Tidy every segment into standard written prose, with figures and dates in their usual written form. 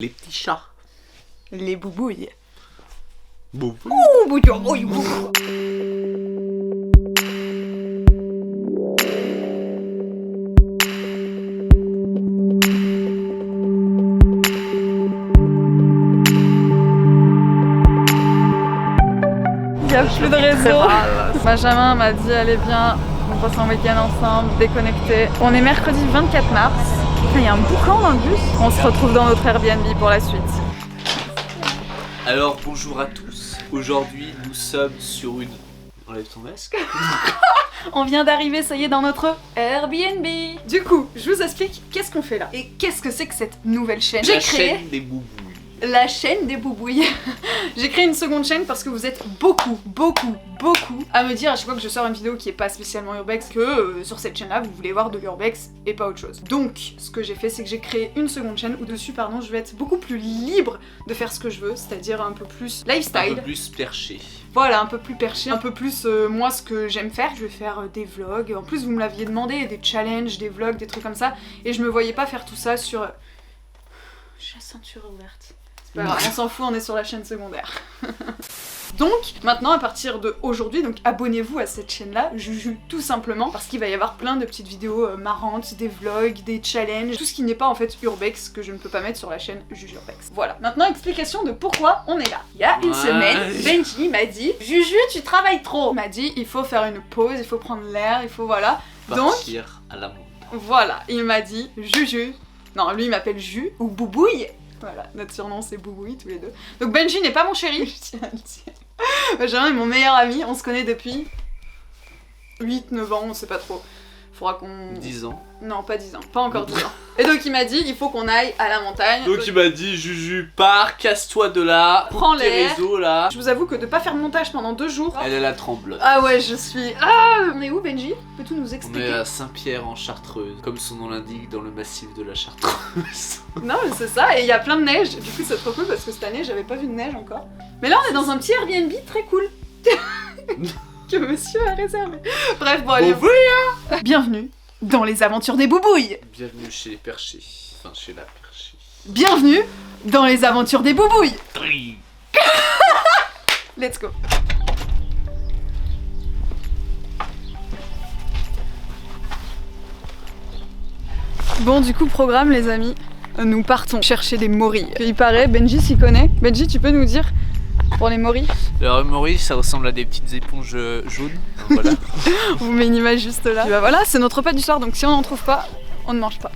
Les petits chats. Les boubouilles. Boubou. Ouh, boubou, boubou. Il n'y a plus de réseau. Benjamin m'a dit allez viens, on passe un week-end ensemble, déconnecté. On est mercredi 24 mars. Il y a un boucan dans le bus. On se retrouve dans notre Airbnb pour la suite. Alors bonjour à tous. Aujourd'hui nous sommes sur une... Enlève ton masque. On vient d'arriver, ça y est, dans notre Airbnb. Du coup, je vous explique qu'est-ce qu'on fait là. Et qu'est-ce que c'est que cette nouvelle chaîne. La chaîne des boubouilles. La chaîne des boubouilles. J'ai créé une seconde chaîne parce que vous êtes beaucoup à me dire à chaque fois que je sors une vidéo qui est pas spécialement urbex que sur cette chaîne là vous voulez voir de l'urbex et pas autre chose. Donc ce que j'ai fait c'est que j'ai créé une seconde chaîne où dessus je vais être beaucoup plus libre de faire ce que je veux, c'est-à-dire un peu plus lifestyle. Un peu plus perché. Voilà, un peu plus perché, un peu plus moi ce que j'aime faire. Je vais faire des vlogs, en plus vous me l'aviez demandé, des challenges, des vlogs, des trucs comme ça. Et je me voyais pas faire tout ça sur... J'ai la ceinture ouverte. C'est pas grave, on s'en fout, on est sur la chaîne secondaire. Donc maintenant à partir d'aujourd'hui, donc abonnez-vous à cette chaîne là, Juju, tout simplement parce qu'il va y avoir plein de petites vidéos marrantes, des vlogs, des challenges, tout ce qui n'est pas en fait urbex que je ne peux pas mettre sur la chaîne Juju Urbex. Voilà, maintenant explication de pourquoi on est là. Il y a une semaine, Benji m'a dit Juju tu travailles trop. Il m'a dit il faut faire une pause, il faut prendre l'air, il faut voilà. Partir donc à la montagne. Voilà, il m'a dit Juju, non lui il m'appelle Ju ou Boubouille. Voilà, notre surnom c'est Boubouille tous les deux. Donc Benji n'est pas mon chéri, je tiens à le dire. Benjamin est mon meilleur ami, on se connaît depuis 8-9 ans, on sait pas trop. Faudra qu'on... 10 ans. Non, pas 10 ans, pas encore 10 ans. Et donc il m'a dit, il faut qu'on aille à la montagne. Donc il m'a dit, Juju, pars, casse-toi de là, prends tes l'air. réseaux là. Je vous avoue que de pas faire de montage pendant 2 jours... Elle est la tremblote. Ah ouais, je suis... Ah, on est où Benji? Peux-tu nous On expliquer? est à Saint-Pierre en Chartreuse, comme son nom l'indique, dans le massif de la Chartreuse. Non mais c'est ça, et il y a plein de neige. Du coup c'est trop cool parce que cette année j'avais pas vu de neige encore. Mais là on est dans un petit Airbnb très cool. Que monsieur a réservé. Bref, bon allez. Bienvenue dans les aventures des boubouilles. Bienvenue chez les perchés. Enfin, chez la perchée. Bienvenue dans les aventures des boubouilles. Let's go. Bon, du coup, programme, les amis. Nous partons chercher des morilles. Il paraît, Benji s'y connaît. Benji, tu peux nous dire pour les morilles? Alors, morilles, ça ressemble à des petites éponges jaunes. Voilà. On vous met une image juste là. Et bah voilà, c'est notre repas du soir, donc si on n'en trouve pas, on ne mange pas.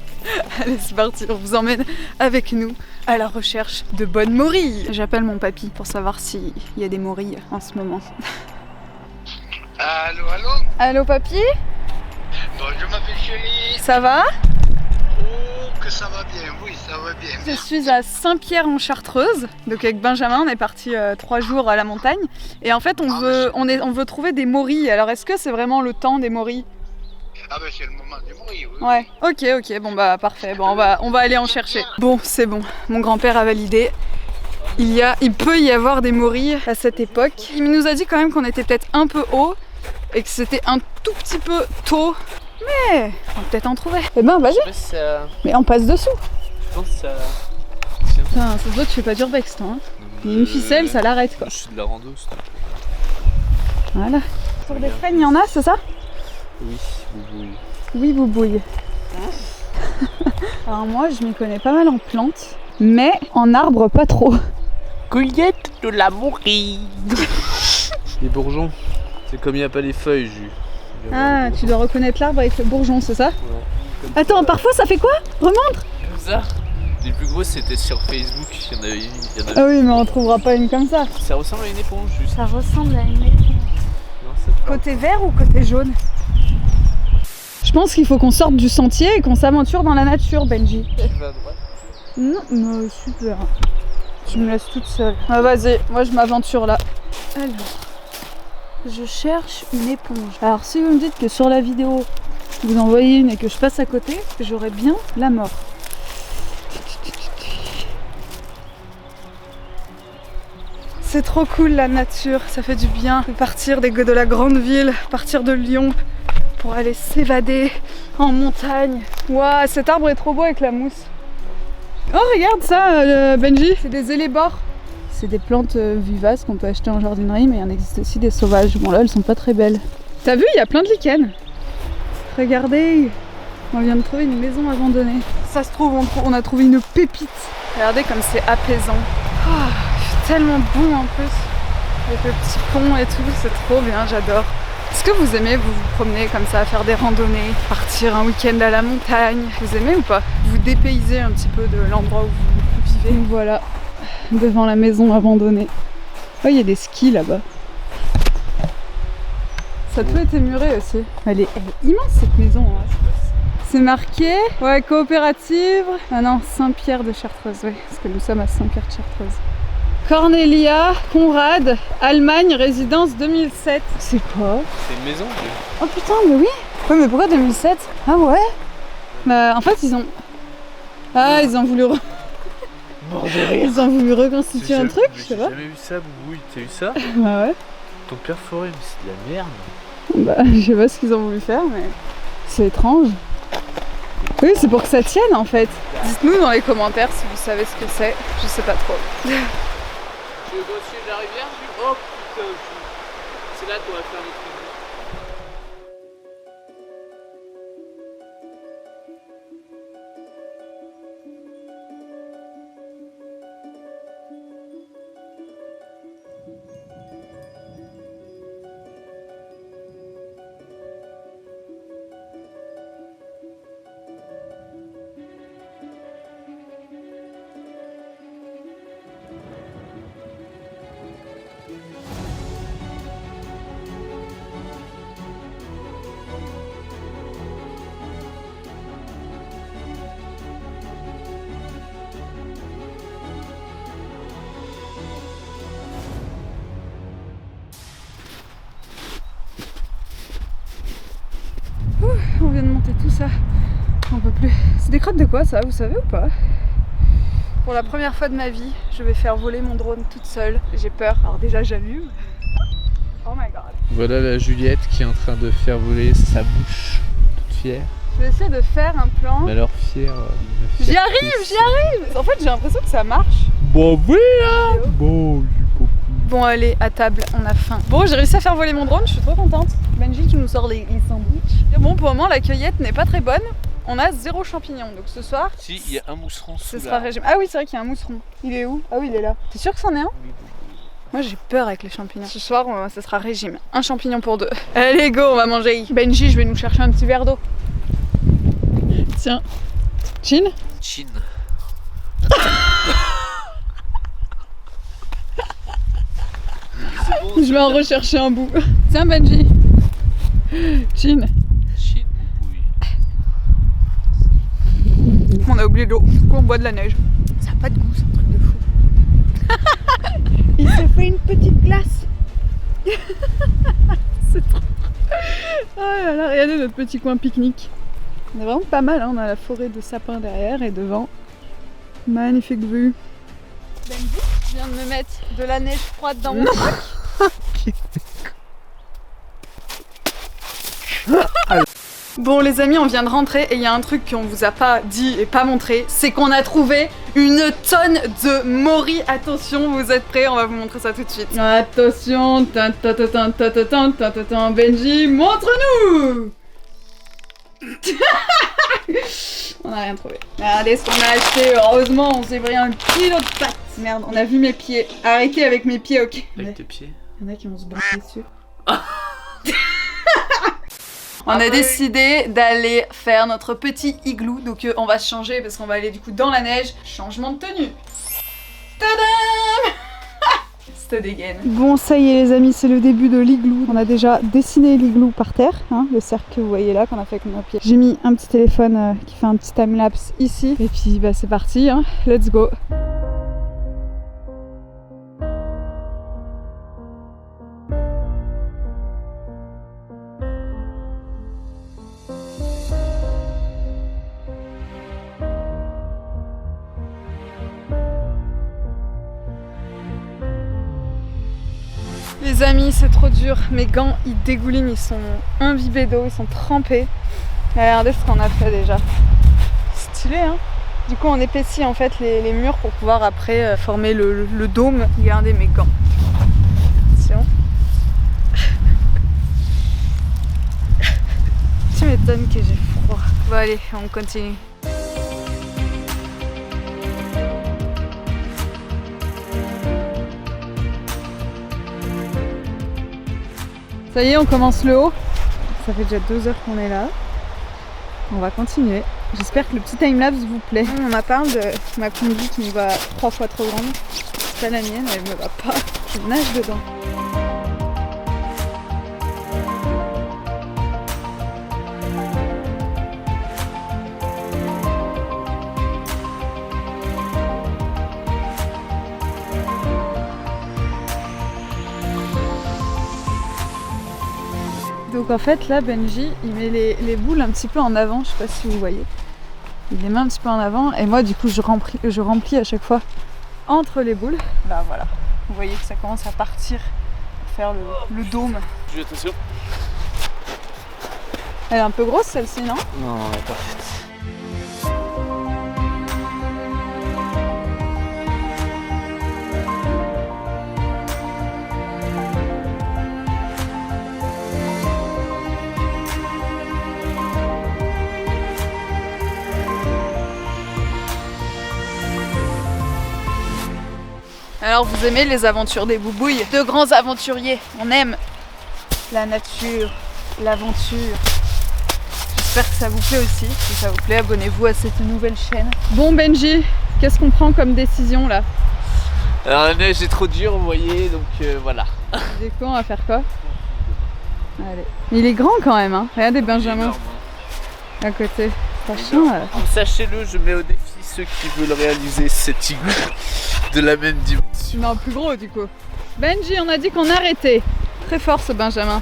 Allez, c'est parti, on vous emmène avec nous à la recherche de bonnes morilles. J'appelle mon papy pour savoir s'il y a des morilles en ce moment. Allô, allô? Allô papy? Bonjour ma belle chérie. Ça va? Oh, que ça va bien, oui, ça va bien. Je suis à Saint-Pierre en Chartreuse, donc avec Benjamin on est parti 3 jours à la montagne. Et en fait on veut trouver des morilles, alors est-ce que c'est vraiment le temps des morilles? Ah ben c'est le moment de mourir, oui. Ouais, ok, bon bah parfait, bon, on va aller en chercher. Bon, c'est bon, mon grand-père a validé. Il peut y avoir des morilles à cette époque. Il nous a dit quand même qu'on était peut-être un peu haut et que c'était un tout petit peu tôt. Mais on va peut-être en trouver. Eh ben vas-y. Mais on passe dessous. Je pense que ça... Putain, ça se voit que tu fais pas d'urbex toi. Hein. Il y a une ficelle, ça l'arrête quoi. Je suis de la rando, c'est... Voilà. Pour des freins, il y en a, c'est ça? Oui, boubouille. Oui, boubouille. Alors moi, je m'y connais pas mal en plantes, mais en arbres pas trop. Cueillette de la morille. Les bourgeons, c'est comme il n'y a pas les feuilles, Jus. Ah, tu dois reconnaître l'arbre avec le bourgeon, c'est ça? Ouais. Attends, parfois ça fait quoi? Remontre! Comme ça. Les plus grosses c'était sur Facebook, il y en avait une. Ah oui, mais on trouvera pas une comme ça. Ça ressemble à une éponge, juste. Ça ressemble à une éponge. Non, c'est pas... Côté vert ou côté jaune? Je pense qu'il faut qu'on sorte du sentier et qu'on s'aventure dans la nature, Benji. Tu vas à droite. Non, mais super. Tu me laisses toute seule. Ah vas-y, moi je m'aventure là. Alors, je cherche une éponge. Alors si vous me dites que sur la vidéo, vous en voyez une et que je passe à côté, j'aurai bien la mort. C'est trop cool la nature, ça fait du bien de partir de la grande ville, partir de Lyon pour aller s'évader en montagne. Waouh, cet arbre est trop beau avec la mousse. Oh regarde ça Benji, c'est des élébores. C'est des plantes vivaces qu'on peut acheter en jardinerie, mais il en existe aussi des sauvages. Bon là elles sont pas très belles. T'as vu, il y a plein de lichens. Regardez, on vient de trouver une maison abandonnée. Ça se trouve, on a trouvé une pépite. Regardez comme c'est apaisant. Oh, il fait tellement bon en plus. Avec le petit pont et tout, c'est trop bien, j'adore. Est-ce que vous aimez vous promener comme ça, faire des randonnées, partir un week-end à la montagne? Vous aimez ou pas? Vous dépaysez un petit peu de l'endroit où vous vivez. Donc voilà, devant la maison abandonnée. Oh, il y a des skis là-bas. Ça a tout été muré aussi. Elle est immense cette maison. Hein. C'est marqué, ouais, coopérative. Ah non, Saint-Pierre de Chartreuse, oui, parce que nous sommes à Saint-Pierre de Chartreuse. Cornelia, Conrad, Allemagne, résidence 2007. C'est quoi? C'est une maison. Oh putain, mais oui. Ouais, mais pourquoi 2007? Ah ouais. Bah en fait ils ont... Ah, ils ont voulu... Ils ont voulu reconstituer un truc, je sais pas. J'ai jamais vu ça, Boubouille. T'as vu ça? Bah ouais. Ton perforé, mais c'est de la merde. Bah je sais pas ce qu'ils ont voulu faire, mais c'est étrange. Oui, c'est pour que ça tienne en fait. Dites-nous dans les commentaires si vous savez ce que c'est. Je sais pas trop. Tu veux suivre la rivière? Oh putain, c'est là qu'on va faire les trucs. On vient de monter tout ça. On peut plus. C'est des crottes de quoi ça, vous savez ou pas? Pour la première fois de ma vie, je vais faire voler mon drone toute seule. J'ai peur. Alors déjà j'allume. Oh my god. Voilà la Juliette qui est en train de faire voler sa bouche, toute fière. Je vais essayer de faire un plan. Mais alors fière. J'y arrive. En fait j'ai l'impression que ça marche. Bon oui là. Bon, Bon allez, à table, on a faim. Bon, j'ai réussi à faire voler mon drone, je suis trop contente. Benji qui nous sort les sandwichs. Et bon, pour le moment la cueillette n'est pas très bonne. On a 0 champignon, donc ce soir... Si, il y a un mousseron ce sous sera régime. Ah oui, c'est vrai qu'il y a un mousseron. Il est où? Ah oui, il est là. T'es sûr que c'en est un? Moi j'ai peur avec les champignons. Ce soir, ça sera régime. Un champignon pour 2. Allez, go, on va manger. Benji, je vais nous chercher un petit verre d'eau. Tiens. Chin? Chin. Bon, je vais en rechercher un bout. Tiens Benji. Chin. Chin, oui. On a oublié l'eau, du coup on boit de la neige. Ça n'a pas de goût, c'est un truc de fou. Il se fait une petite glace. C'est trop... Oh là là, regardez notre petit coin pique-nique. On est vraiment pas mal, hein. On a la forêt de sapins derrière et devant. Magnifique vue. Benji, je viens de me mettre de la neige froide dans mon sac. Bon les amis, on vient de rentrer et il y a un truc qu'on vous a pas dit et pas montré, c'est qu'on a trouvé une tonne de moris. Attention, vous êtes prêts? On va vous montrer ça tout de suite. Attention, Benji, montre-nous. On n'a rien trouvé. Regardez ce qu'on a acheté, heureusement on s'est pris un kilo de pâtes. Merde, on a vu mes pieds. Arrêtez avec mes pieds, ok? Avec tes pieds? Il y en a qui vont se brancher dessus. On a décidé d'aller faire notre petit igloo, donc on va se changer parce qu'on va aller du coup dans la neige. Changement de tenue. Tadam! C'était dégaine. Bon ça y est les amis, c'est le début de l'igloo. On a déjà dessiné l'igloo par terre, hein, le cercle que vous voyez là qu'on a fait avec nos pieds. J'ai mis un petit téléphone qui fait un petit timelapse ici. Et puis bah c'est parti, hein. Let's go. Les amis, c'est trop dur. Mes gants, ils dégoulinent, ils sont imbibés d'eau, ils sont trempés. Regardez ce qu'on a fait déjà. Stylé, hein? Du coup on épaissit en fait les murs pour pouvoir après former le dôme. Regardez mes gants. Attention. Tu m'étonnes que j'ai froid. Bon allez, on continue. Ça y est, on commence le haut. Ça fait déjà 2 heures qu'on est là. On va continuer. J'espère que le petit timelapse vous plaît. On m'a parlé de ma combi qui me va 3 fois trop grande. C'est pas la mienne, elle me va pas. Je nage dedans. Donc en fait là Benji il met les boules un petit peu en avant, je sais pas si vous voyez. Il les met un petit peu en avant et moi du coup je remplis à chaque fois entre les boules. Là voilà, vous voyez que ça commence à partir pour faire le dôme. Attention. Elle est un peu grosse celle-ci, non? Non, elle est parfaite. Alors vous aimez les aventures des boubouilles? De grands aventuriers, on aime la nature, l'aventure. J'espère que ça vous plaît aussi. Si ça vous plaît, abonnez-vous à cette nouvelle chaîne. Bon Benji, qu'est-ce qu'on prend comme décision là? Alors la neige est trop dure, vous voyez, donc voilà. Du coup, on va faire quoi? Allez. Il est grand quand même, hein. Regardez Benjamin Énorme, hein. à côté. Franchement, Sachez-le, je mets au défi ceux qui veulent réaliser cet igloo de la même dimension. tu mets un plus gros du coup. Benji, on a dit qu'on arrêtait. Très fort ce Benjamin.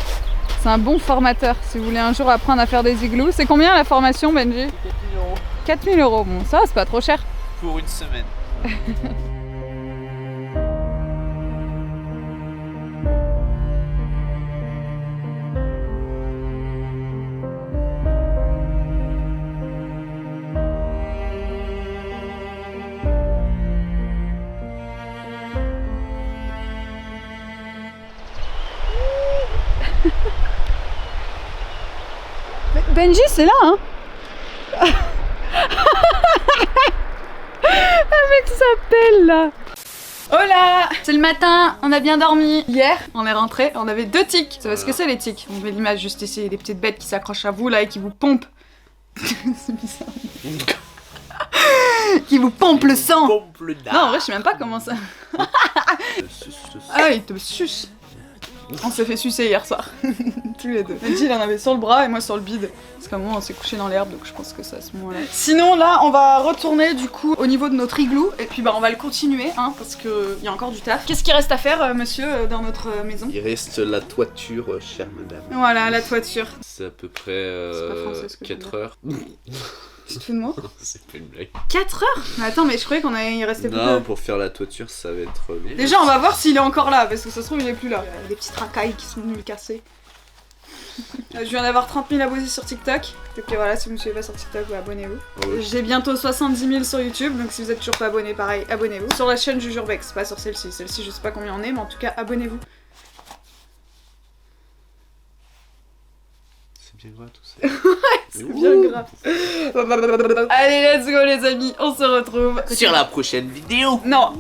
C'est un bon formateur si vous voulez un jour apprendre à faire des igloos. C'est combien la formation Benji? 4 000 €. Bon ça c'est pas trop cher. Pour une semaine. Benji c'est là hein. Avec sa pelle là. Hola. C'est le matin, on a bien dormi. Hier, on est rentré, on avait 2 tiques. Vous savez ce que c'est les tiques? On met l'image juste ici, des petites bêtes qui s'accrochent à vous là et qui vous pompent. C'est bizarre. Qui vous pompent le sang. Pompe le dard. Non, en vrai, je sais même pas comment ça. Ah, il te suce. On s'est fait sucer hier soir. Tous les deux. Benji, il en avait sur le bras et moi sur le bide. Parce qu'à un moment, on s'est couché dans l'herbe, donc je pense que c'est à ce moment-là. Sinon, là, on va retourner du coup au niveau de notre igloo. Et puis, bah, on va le continuer, hein, parce qu'il y a encore du taf. Qu'est-ce qu'il reste à faire, monsieur, dans notre maison? Il reste la toiture, chère madame. Voilà, la toiture. C'est à peu près C'est pas français, ce que 4 tu heures. Tu te fous de moi? C'est pas une blague. 4 heures? Mais attends, mais je croyais il restait plus Non, que... pour faire la toiture, ça va être bien. Déjà, on va voir s'il est encore là, parce que ça se trouve, il est plus là. Des petites racailles qui sont venues le casser. Je viens d'avoir 30 000 abonnés sur TikTok. Donc voilà, si vous me suivez pas sur TikTok, abonnez-vous. Ouais. J'ai bientôt 70 000 sur YouTube, donc si vous êtes toujours pas abonné, pareil, abonnez-vous. Sur la chaîne Jujurbex, pas sur celle-ci. Celle-ci, je sais pas combien on est, mais en tout cas, abonnez-vous. C'est bien grave tout ça. C'est bien grave. Allez, let's go les amis, on se retrouve Sur la prochaine vidéo. Non.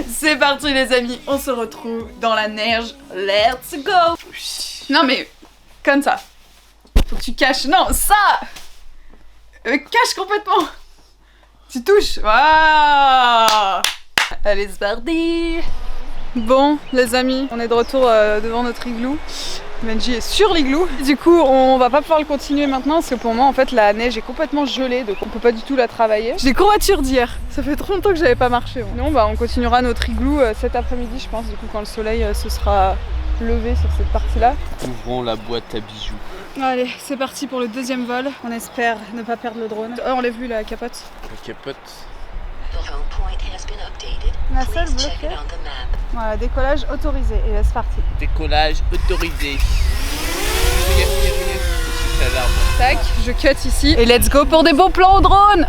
C'est parti les amis, on se retrouve dans la neige. Let's go. Non mais, comme ça. Faut que tu caches. Non, ça. Cache complètement. Tu touches. Waouh. Allez, c'est parti. Bon les amis, on est de retour devant notre igloo. Benji est sur l'igloo. Du coup, on va pas pouvoir le continuer maintenant parce que pour moi, en fait, la neige est complètement gelée, donc on peut pas du tout la travailler. J'ai des courbatures d'hier. Ça fait trop longtemps que j'avais pas marché. Non, bah on continuera notre igloo cet après-midi, je pense. Du coup, quand le soleil se sera levé sur cette partie-là. Ouvrons la boîte à bijoux. Allez, c'est parti pour le deuxième vol. On espère ne pas perdre le drone. Oh, enlève-lui la capote. La capote. La salle bloquée. Voilà, décollage autorisé. Et là, c'est parti. Décollage autorisé. Regarde. C'est l'alarme. Tac, je cut ici. Et let's go pour des beaux plans au drone.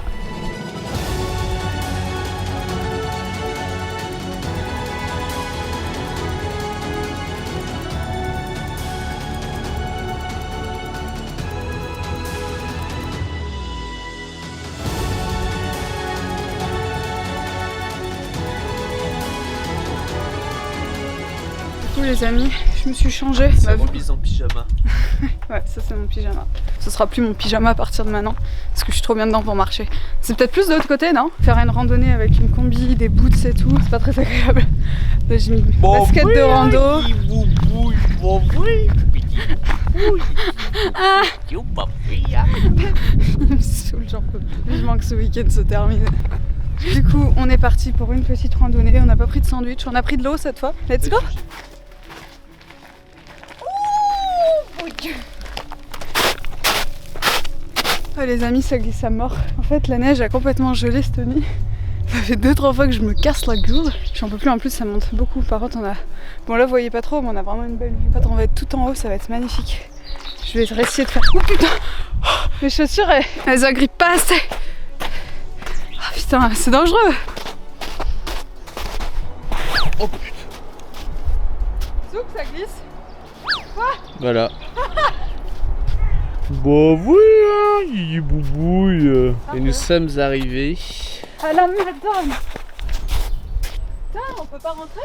les amis, je me suis changée. C'est remise en pyjama. Ouais, ça c'est mon pyjama. Ce sera plus mon pyjama à partir de maintenant, parce que je suis trop bien dedans pour marcher. C'est peut-être plus de l'autre côté, non? Faire une randonnée avec une combi, des boots et tout, c'est pas très agréable. Là j'ai mis basket de rando. Ah, il me saoule, j'en peux plus. Vivement que ce week-end se termine. Du coup, on est parti pour une petite randonnée. On n'a pas pris de sandwich, on a pris de l'eau cette fois. Let's go! Oh les amis, ça glisse à mort. En fait, la neige a complètement gelé cette nuit. Ça fait 2-3 fois que je me casse la gueule. J'en peux plus, en plus ça monte beaucoup. Par contre, on a... Bon là, vous voyez pas trop, mais on a vraiment une belle vue. En fait, on va être tout en haut, ça va être magnifique. Je vais essayer de faire... Oh putain! Mes chaussures, elles agrippent pas assez. Oh putain, c'est dangereux. Oh putain. Zouk, ça glisse. Quoi? Voilà. Bon oui, hein, Yyi Boubouille. Et nous sommes arrivés. À la madame. Putain, on peut pas rentrer?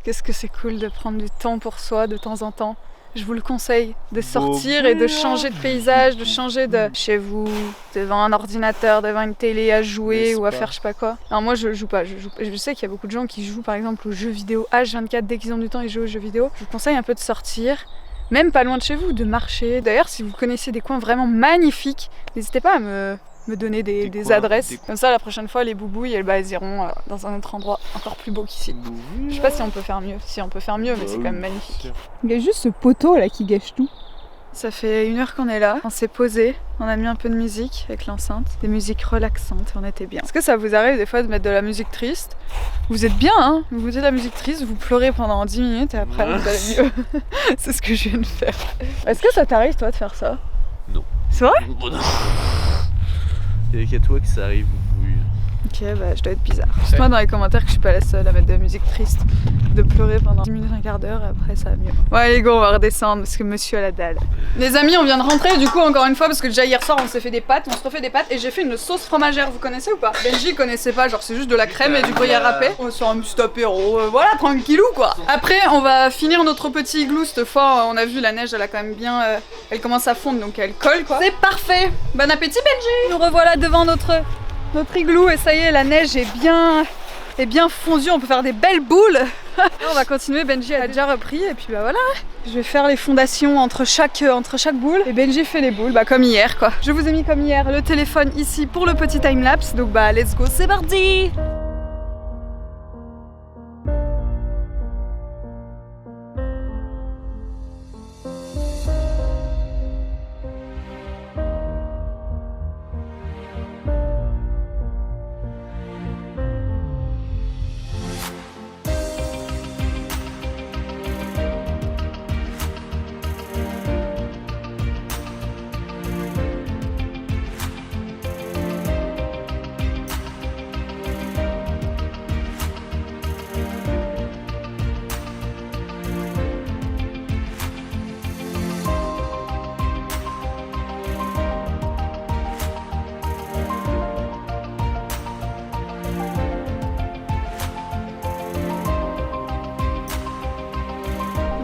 Qu'est-ce que c'est cool de prendre du temps pour soi de temps en temps. Je vous le conseille, de sortir et de changer de paysage, de changer de chez vous, devant un ordinateur, devant une télé à jouer ou à faire je sais pas quoi. Alors moi je joue pas, je sais qu'il y a beaucoup de gens qui jouent par exemple aux jeux vidéo H24, dès qu'ils ont du temps ils jouent aux jeux vidéo. Je vous conseille un peu de sortir, même pas loin de chez vous, de marcher. D'ailleurs si vous connaissez des coins vraiment magnifiques, n'hésitez pas à me donner des adresses. Comme ça la prochaine fois les boubouilles elles iront dans un autre endroit encore plus beau qu'ici. Je sais pas si on peut faire mieux, mais c'est quand même magnifique. Il y a juste ce poteau là qui gâche tout. Ça fait 1 heure qu'on est là, on s'est posé, on a mis un peu de musique avec l'enceinte, des musiques relaxantes et on était bien. Est-ce que ça vous arrive des fois de mettre de la musique triste? Vous êtes bien hein, vous mettez de la musique triste, vous pleurez pendant 10 minutes et après vous allez mieux. C'est ce que je viens de faire. Est-ce que ça t'arrive toi de faire ça? Non. C'est vrai? Non. Il n'y a qu'à toi que ça arrive, Boubouille. Ok, bah je dois être bizarre. Dites-moi dans les commentaires que je suis pas la seule à mettre de la musique triste, de pleurer pendant 10 minutes, un quart d'heure et après ça va mieux. Ouais les gars, on va redescendre parce que monsieur a la dalle. Les amis, on vient de rentrer du coup encore une fois parce que déjà hier soir on s'est fait des pâtes, on se refait des pâtes et j'ai fait une sauce fromagère, vous connaissez ou pas? Benji connaissait pas, genre c'est juste de la crème et du gruyère râpé. On se fait un petit apéro, voilà, tranquillou quoi. Après on va finir notre petit igloo, cette fois on a vu la neige elle a quand même bien, elle commence à fondre donc elle colle quoi. C'est parfait, bon appétit Benji. Nous revoilà devant notre igloo et ça y est la neige est bien fondue, on peut faire des belles boules. On va continuer, Benji a déjà repris et puis bah voilà. Je vais faire les fondations entre chaque boule et Benji fait les boules, bah comme hier quoi. Je vous ai mis comme hier le téléphone ici pour le petit timelapse, donc bah let's go, c'est parti.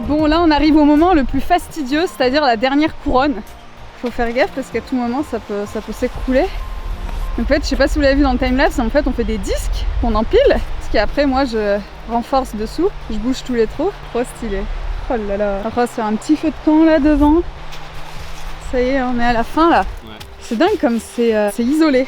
Bon là on arrive au moment le plus fastidieux, c'est-à-dire la dernière couronne. Faut faire gaffe parce qu'à tout moment ça peut s'écrouler. En fait je sais pas si vous l'avez vu dans le timelapse, en fait on fait des disques qu'on empile. qu'après moi je renforce dessous, je bouge tous les trous. Trop stylé. Oh là là. Après on va se faire un petit feu de camp là devant. Ça y est, on est à la fin là. Ouais. C'est dingue comme c'est isolé.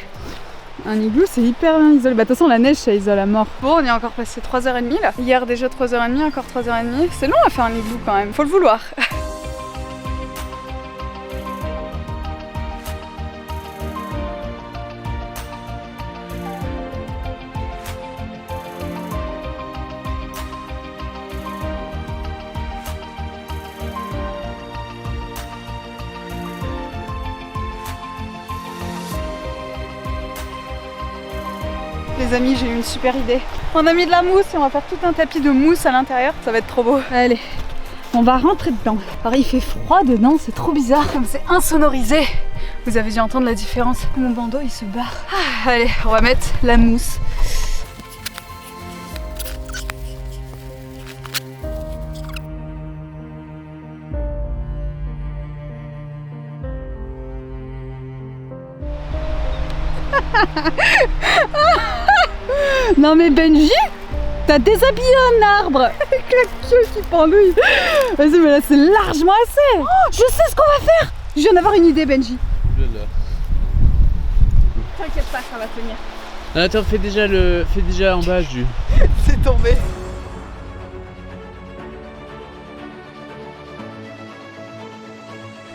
Un igloo c'est hyper bien isolé. Bah de toute façon la neige ça isole à mort. Bon on est encore passé 3h30 là. Hier déjà 3h30, encore 3h30. C'est long à faire un igloo quand même, faut le vouloir. Les amis, j'ai eu une super idée. On a mis de la mousse et on va faire tout un tapis de mousse à l'intérieur. Ça va être trop beau. Allez, on va rentrer dedans. Alors il fait froid dedans, c'est trop bizarre. Comme c'est insonorisé. Vous avez dû entendre la différence. Mon bandeau il se barre. Ah, allez, on va mettre la mousse. Non mais Benji, t'as déshabillé un arbre avec la queue qui pendouille. Vas-y mais là c'est largement assez. Oh, je sais ce qu'on va faire. Je viens d'avoir une idée Benji. T'inquiète pas, ça va tenir. Non, attends, fais déjà en bas du. C'est tombé.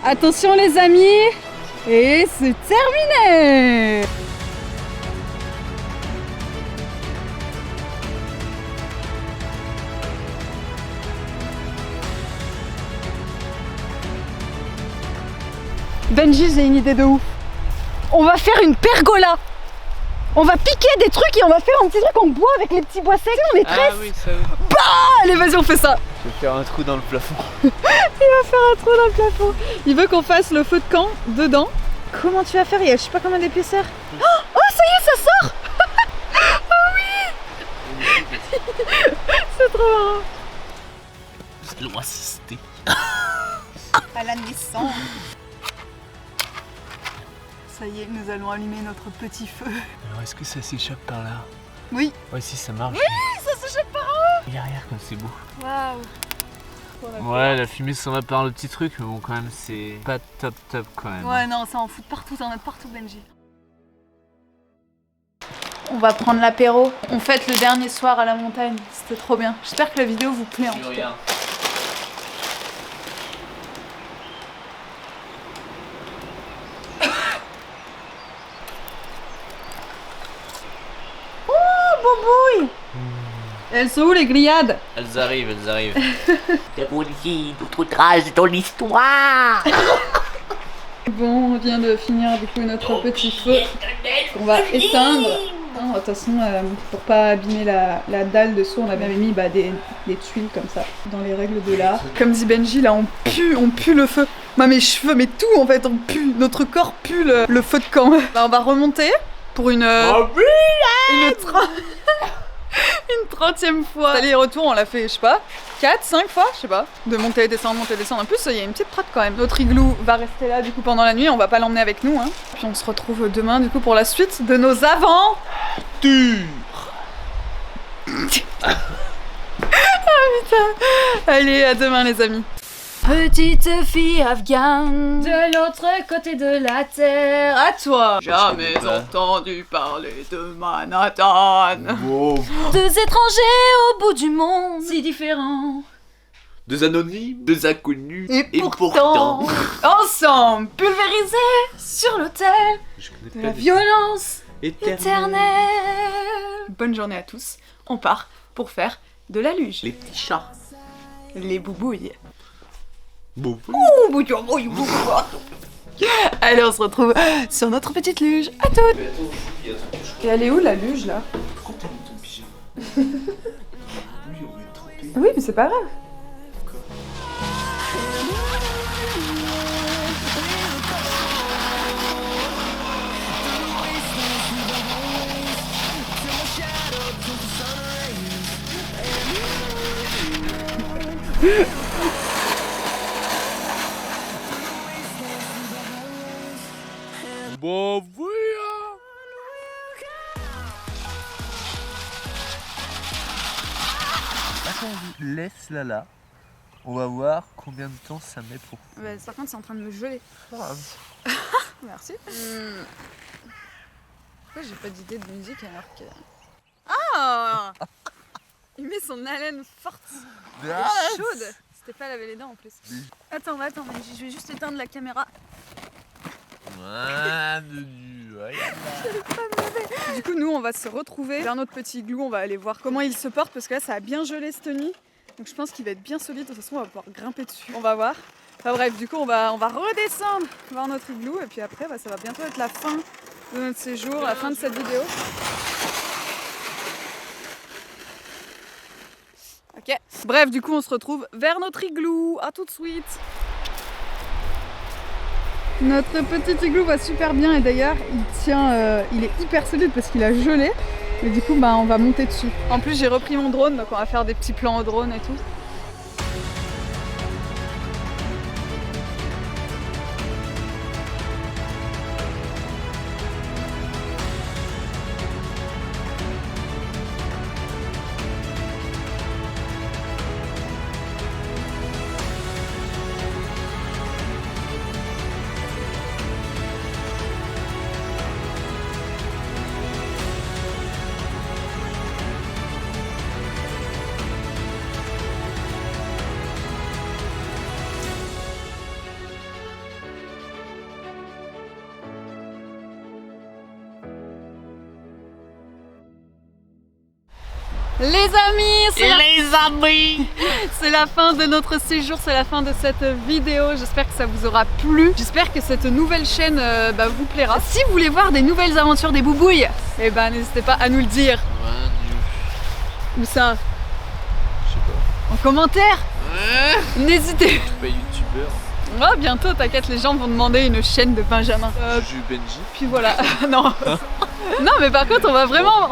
Attention les amis. Et c'est terminé. Benji, j'ai une idée de ouf. On va faire une pergola. On va piquer des trucs et on va faire un petit truc en bois avec les petits bois secs. On les tresse. Ah oui, ça oui. Bah, allez, vas-y, on fait ça. Je vais faire un trou dans le plafond. Il va faire un trou dans le plafond. Il veut qu'on fasse le feu de camp dedans. Comment tu vas faire? Il y a je sais pas combien d'épaisseur. Oh, ça y est, ça sort. Oh oui. C'est trop marrant. Nous allons assister à la naissance. Ça y est, nous allons allumer notre petit feu. Alors est-ce que ça s'échappe par là? Oui. Ouais, si ça marche. Oui, ça s'échappe par là. Regarde comme c'est beau. Waouh. Ouais, la fumée s'en va par le petit truc, mais bon, quand même, c'est pas top quand même. Ouais, non, ça en fout partout, ça en a partout, Benji. On va prendre l'apéro. On fête le dernier soir à la montagne. C'était trop bien. J'espère que la vidéo vous plaît en tout cas. Bobouille. Elles sont où les grillades? Elles arrivent. C'est pour ici, notre trace de ton histoire. Bon, on vient de finir du coup notre petit feu qu'on va éteindre. De toute façon, pour pas abîmer la dalle dessous, on avait mis des tuiles comme ça, dans les règles de l'art. Comme dit Benji, là on pue le feu. Moi, mes cheveux, mais tout en fait, on pue. Notre corps pue le feu de camp. Bah, on va remonter pour une 30e fois. Aller-retour, on l'a fait, je sais pas, 4, 5 fois, je sais pas. De monter et descendre, monter et descendre. En plus, il y a une petite trotte quand même. Notre igloo va rester là du coup pendant la nuit, on va pas l'emmener avec nous. Hein. Puis on se retrouve demain du coup pour la suite de nos aventures. Ah putain. Allez, à demain les amis. Petite fille afghane de l'autre côté de la terre. À toi. Jamais entendu parler de Manhattan. Wow. Deux étrangers au bout du monde, si différents. Deux anonymes, deux inconnus, et pourtant, ensemble, pulvérisés sur l'autel de la violence éternelle. Bonne journée à tous. On part pour faire de la luge. Les petits chats. Les boubouilles. Boubouilles. Allez, on se retrouve sur notre petite luge. À toutes. Et elle est où la luge là? Pourquoi t'as mis ton pyjama? Lui, on est trempé. Oui, mais c'est pas grave. Bon, oui. on laisse là. On va voir combien de temps ça met pour... Par contre, c'est en train de me geler. Merci. Pourquoi j'ai pas d'idée de musique alors que... Ah il met son haleine forte et chaude. C'était pas laver les dents en plus. Attends, mais je vais juste éteindre la caméra. Du coup, nous, on va se retrouver vers notre petit igloo. On va aller voir comment il se porte parce que là, ça a bien gelé cette nuit. Donc je pense qu'il va être bien solide. De toute façon, on va pouvoir grimper dessus. On va voir. Enfin bref, du coup, on va redescendre voir notre igloo. Et puis après, ça va bientôt être la fin de notre séjour, la fin de cette vidéo. Ok. Bref, du coup, on se retrouve vers notre igloo. À tout de suite. Notre petit igloo va super bien et d'ailleurs, il est hyper solide parce qu'il a gelé. Et du coup, on va monter dessus. En plus, j'ai repris mon drone, donc on va faire des petits plans au drone et tout. Les amis, c'est la fin de notre séjour, c'est la fin de cette vidéo. J'espère que ça vous aura plu. J'espère que cette nouvelle chaîne vous plaira. Si vous voulez voir des nouvelles aventures des boubouilles, n'hésitez pas à nous le dire. Où ça? Je sais pas. En commentaire. N'hésitez. Je suis pas youtubeur. Oh, bientôt, t'inquiète, les gens vont demander une chaîne de Benjamin. Juju Benji. Puis voilà. Non. Non, mais par contre, on va vraiment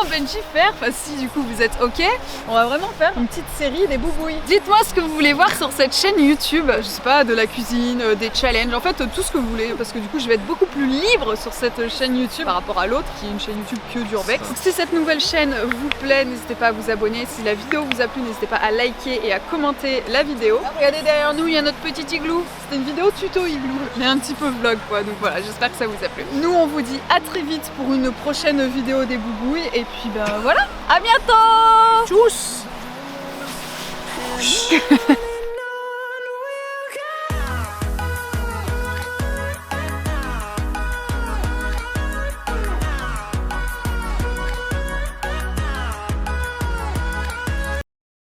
Benji faire. Enfin, si du coup vous êtes ok, on va vraiment faire une petite série des boubouilles. Dites-moi ce que vous voulez voir sur cette chaîne YouTube. Je sais pas, de la cuisine, des challenges, en fait tout ce que vous voulez. Parce que du coup, je vais être beaucoup plus libre sur cette chaîne YouTube par rapport à l'autre qui est une chaîne YouTube que d'Urbex. Donc, si cette nouvelle chaîne vous plaît, n'hésitez pas à vous abonner. Si la vidéo vous a plu, n'hésitez pas à liker et à commenter la vidéo. Regardez derrière nous, il y a notre petit igloo. C'était une vidéo tuto igloo, mais un petit peu vlog quoi. Donc voilà, j'espère que ça vous a plu. Nous, on vous dit à très vite pour une prochaine vidéo des boubouilles. Et puis voilà, à bientôt. Tchuss.